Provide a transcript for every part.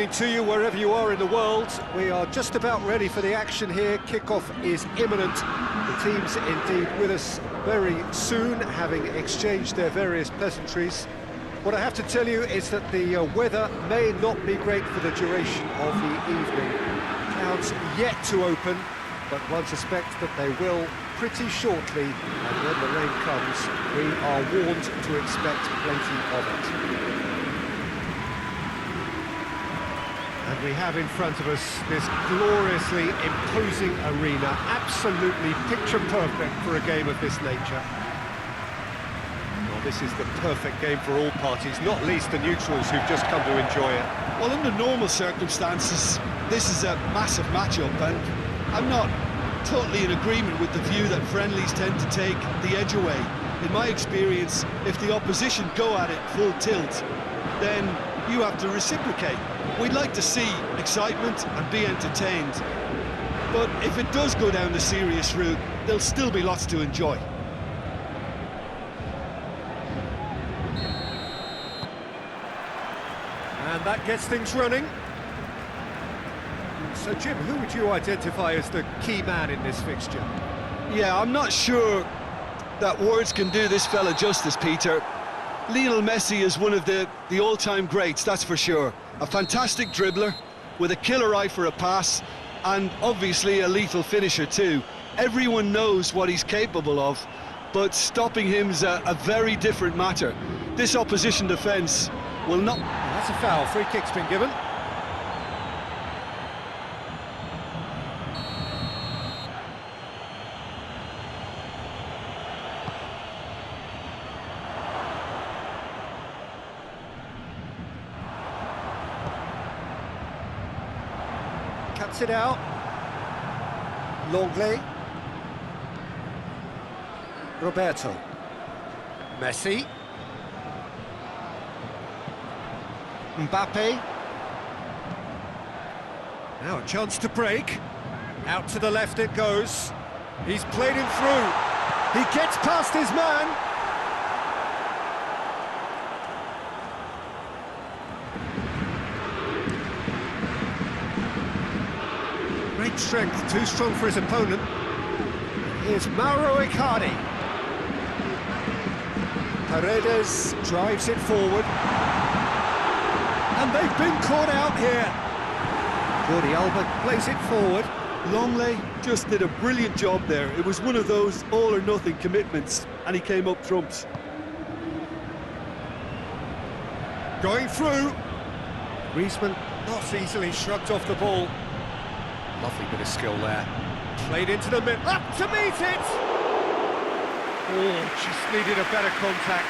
To you wherever you are in the world, we are just about ready for the action here. Kickoff is imminent. The teams indeed with us very soon, having exchanged their various pleasantries. What I have to tell you is that the weather may not be great for the duration of the evening. Clouds yet to open, but one suspects that they will pretty shortly, and when the rain comes, we are warned to expect plenty of it. And we have in front of us this gloriously imposing arena, absolutely picture-perfect for a game of this nature. Well, this is the perfect game for all parties, not least the neutrals who've just come to enjoy it. Well, under normal circumstances, this is a massive match-up, and I'm not totally in agreement with the view that friendlies tend to take the edge away. In my experience, if the opposition go at it full tilt, then you have to reciprocate. We'd like to see excitement and be entertained, but if it does go down the serious route, there'll still be lots to enjoy. And that gets things running. So Jim, who would you identify as the key man in this fixture? Yeah, I'm not sure that words can do this fella justice, Peter. Lionel Messi is one of the all-time greats, that's for sure. A fantastic dribbler, with a killer eye for a pass, and obviously a lethal finisher too. Everyone knows what he's capable of, but stopping him's a very different matter. This opposition defence will not... That's a foul, free kick's been given. Cuts it out. Longley. Roberto. Messi. Mbappe. Now a chance to break. Out to the left it goes. He's played him through. He gets past his man. Great strength, too strong for his opponent. Here's Mauro Icardi. Paredes drives it forward. And they've been caught out here. Jordi Alba plays it forward. Longley just did a brilliant job there. It was one of those all-or-nothing commitments, and he came up trumps. Going through. Griezmann not easily shrugged off the ball. Lovely bit of skill there. Played into the middle, up to meet it! Oh, just needed a better contact.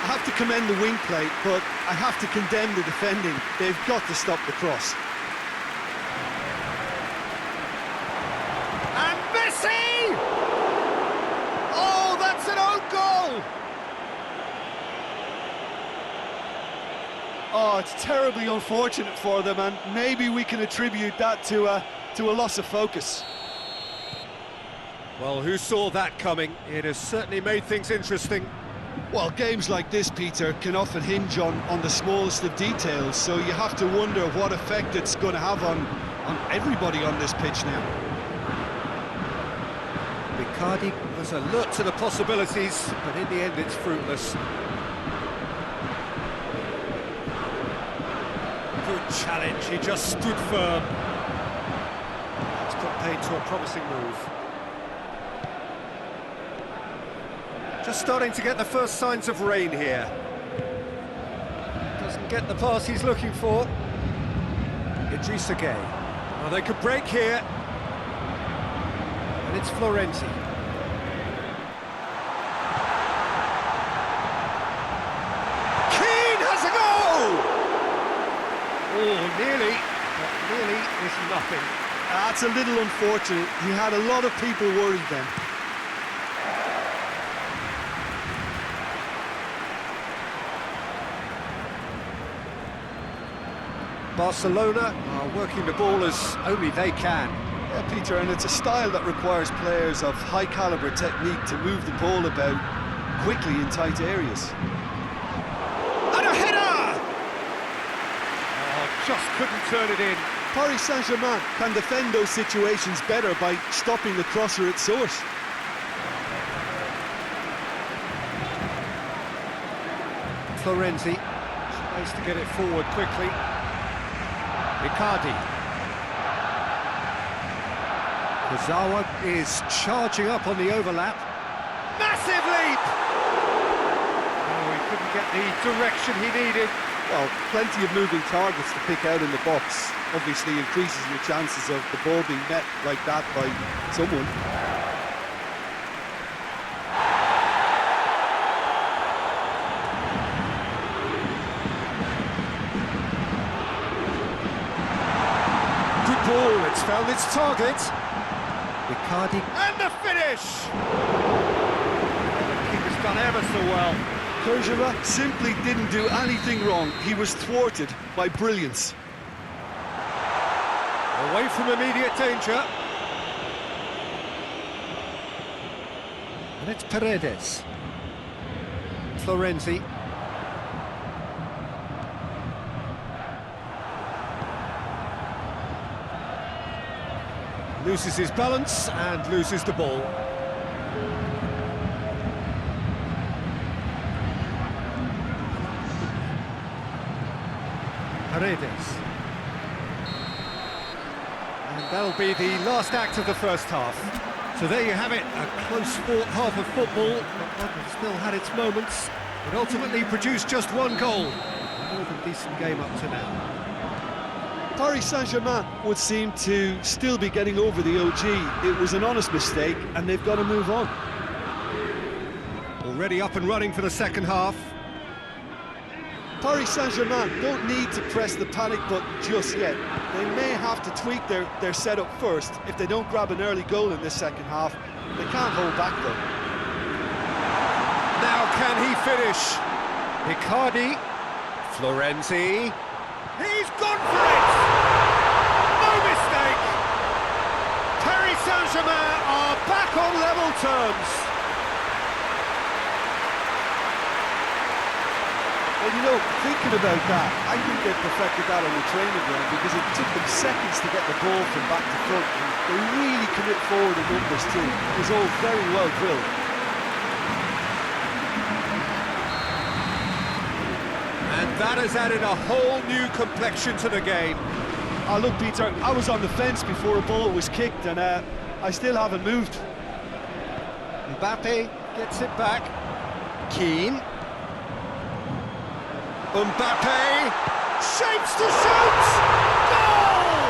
I have to commend the wing play, but I have to condemn the defending. They've got to stop the cross. And Messi! Oh, that's an own goal! Oh, it's terribly unfortunate for them, and maybe we can attribute that to a loss of focus. Well, who saw that coming? It has certainly made things interesting. Well, games like this, Peter, can often hinge on the smallest of details, so you have to wonder what effect it's going to have on everybody on this pitch now. Icardi was alert to the possibilities, but in the end it's fruitless. Good challenge, he just stood firm. It's put paid to a promising move. Just starting to get the first signs of rain here. Doesn't get the pass he's looking for. Idrissa Gueye. Well, they could break here. And it's Florenzi. Keane has a goal! Oh, nearly, but nearly is nothing. That's a little unfortunate. He had a lot of people worried then. Barcelona are working the ball as only they can. Yeah, Peter, and it's a style that requires players of high-caliber technique to move the ball about quickly in tight areas. And a header! Oh, just couldn't turn it in. Paris Saint-Germain can defend those situations better by stopping the crosser at source. Florenzi tries to get it forward quickly. Icardi. Kurzawa is charging up on the overlap. Massive leap! Oh, he couldn't get the direction he needed. Well, plenty of moving targets to pick out in the box. Obviously increases your chances of the ball being met like that by someone. Good ball, it's found its target. Icardi. And the finish! The keeper's done ever so well. Kurzawa simply didn't do anything wrong. He was thwarted by brilliance. Away from immediate danger. And it's Paredes. Florenzi. Loses his balance and loses the ball. Paredes. And that'll be the last act of the first half. So there you have it, a close-fought half of football, but one that still had its moments, but ultimately produced just one goal. A more than decent game up to now. Paris Saint-Germain would seem to still be getting over the OG. It was an honest mistake, and they've got to move on. Already up and running for the second half. Paris Saint-Germain don't need to press the panic button just yet. They may have to tweak their setup first. If they don't grab an early goal in this second half, they can't hold back though. Now can he finish? Icardi, Florenzi, he's gone for it! No mistake! Paris Saint-Germain are back on level terms. Well, you know, thinking about that, I think they perfected that on the training ground because it took them seconds to get the ball from back to front. And they really commit forward in numbers too. It was all very well drilled. And that has added a whole new complexion to the game. Oh, look, Peter, I was on the fence before a ball was kicked and I still haven't moved. Mbappe gets it back. Keane. Mbappe shapes to shoot! Goal!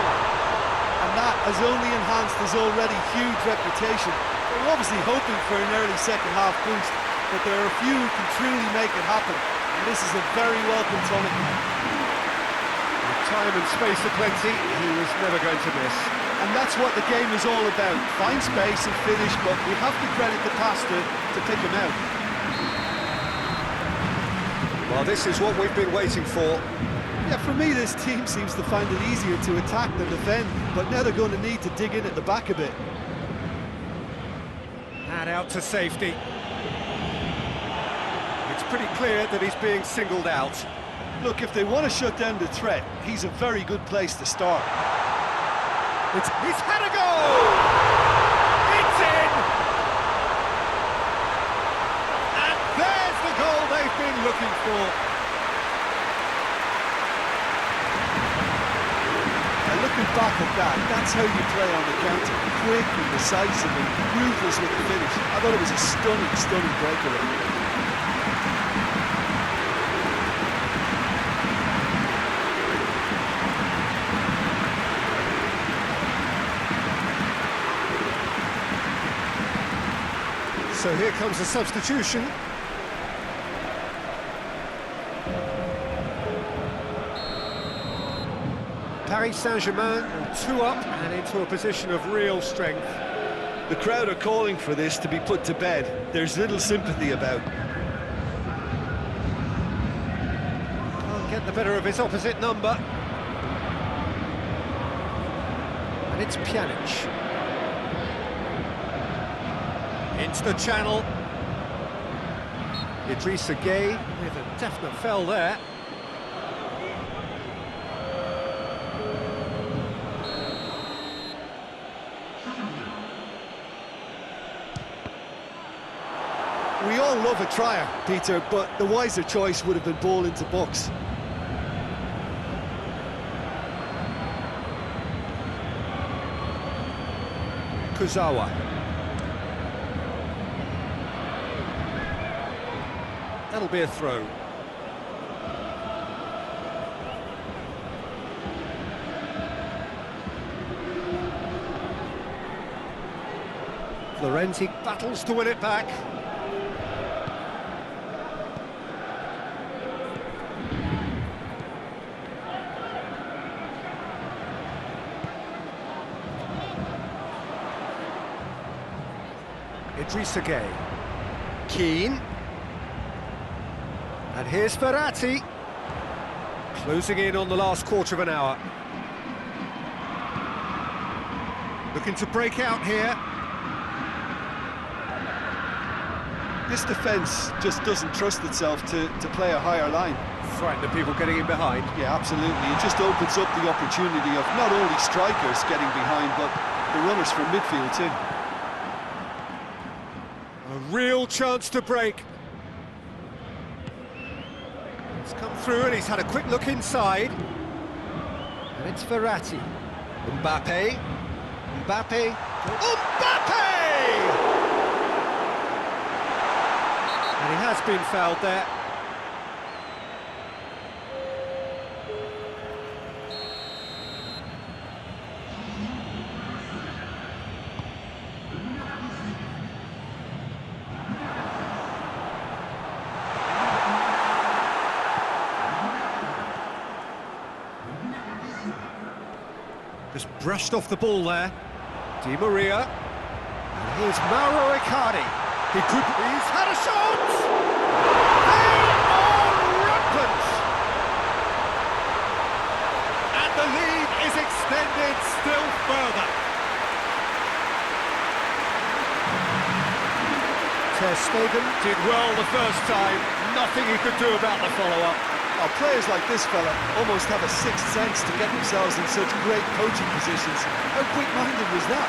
And that has only enhanced his already huge reputation. They're obviously hoping for an early second half boost, but there are a few who can truly make it happen. And this is a very welcome tonic. With time and space aplenty, he was never going to miss. And that's what the game is all about. Find space and finish, but we have to credit the pastor to pick him out. Well, this is what we've been waiting for. Yeah, for me, this team seems to find it easier to attack than defend, but now they're going to need to dig in at the back a bit. And out to safety. It's pretty clear that he's being singled out. Look, if they want to shut down the threat, he's a very good place to start. He's had a goal! It's in! And there's the goal they've been looking for. And looking back at that, that's how you play on the counter. Quick and decisive and ruthless with the finish. I thought it was a stunning, stunning breakaway. So here comes a substitution. Paris Saint-Germain 2 up and into a position of real strength. The crowd are calling for this to be put to bed. There's little sympathy about. Can't get the better of his opposite number. And it's Pjanic. Into the channel. Idrissa Gueye with a definite foul there. all love a trier, Peter, but the wiser choice would have been ball into box. Kurzawa. That'll be a throw. Florenti battles to win it back. Idrissa Gueye. Keane. And here's Verratti. Closing in on the last quarter of an hour. Looking to break out here. This defence just doesn't trust itself to play a higher line. Frightened of people getting in behind. Yeah, absolutely. It just opens up the opportunity of not only strikers getting behind, but the runners from midfield too. A real chance to break. It's come through and he's had a quick look inside. And it's Verratti. Mbappe. Mbappe. Mbappe! And he has been fouled there. Just brushed off the ball there. Di Maria. And here's Mauro Icardi. He could... He's had a shot! They are rampant! And the lead is extended still further. Ter Stegen did well the first time. Nothing he could do about the follow-up. Oh, players like this fella almost have a sixth sense to get themselves in such great coaching positions. How quick-minded was that?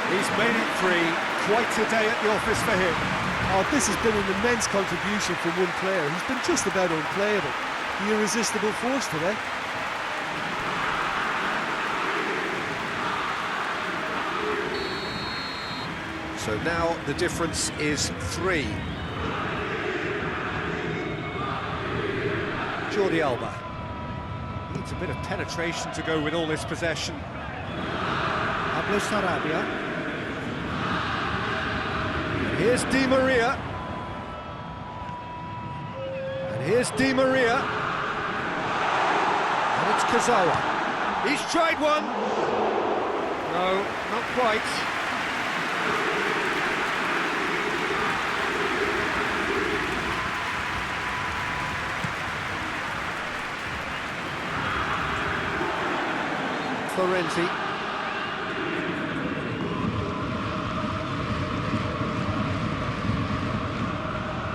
He's made it three. Quite a day at the office for him. Oh, this has been an immense contribution from one player. He's been just about unplayable. The irresistible force today. So now the difference is 3. Jordi Alba. Needs a bit of penetration to go with all this possession. Pablo Sarabia. And here's Di Maria. And here's Di Maria. And it's Kurzawa. He's tried one. No, not quite. Florenti.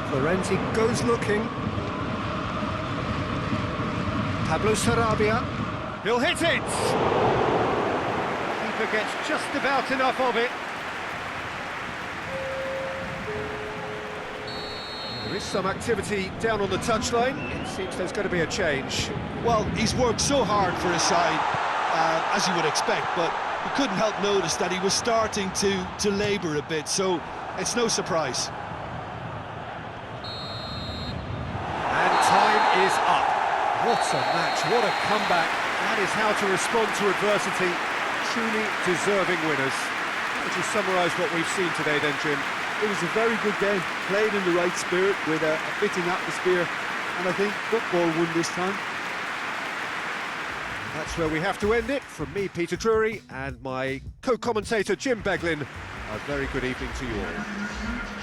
Florenti goes looking. Pablo Sarabia. He'll hit it! Keeper gets just about enough of it. There is some activity down on the touchline. It seems there's going to be a change. Well, he's worked so hard for his side, as you would expect, but you couldn't help notice that he was starting to labour a bit, so it's no surprise. And time is up. What a match, what a comeback. That is how to respond to adversity. Truly deserving winners. How would you summarise what we've seen today then, Jim? It was a very good game, played in the right spirit with a fitting atmosphere, and I think football won this time. That's where we have to end it. From me, Peter Drury, and my co-commentator, Jim Beglin. A very good evening to you all.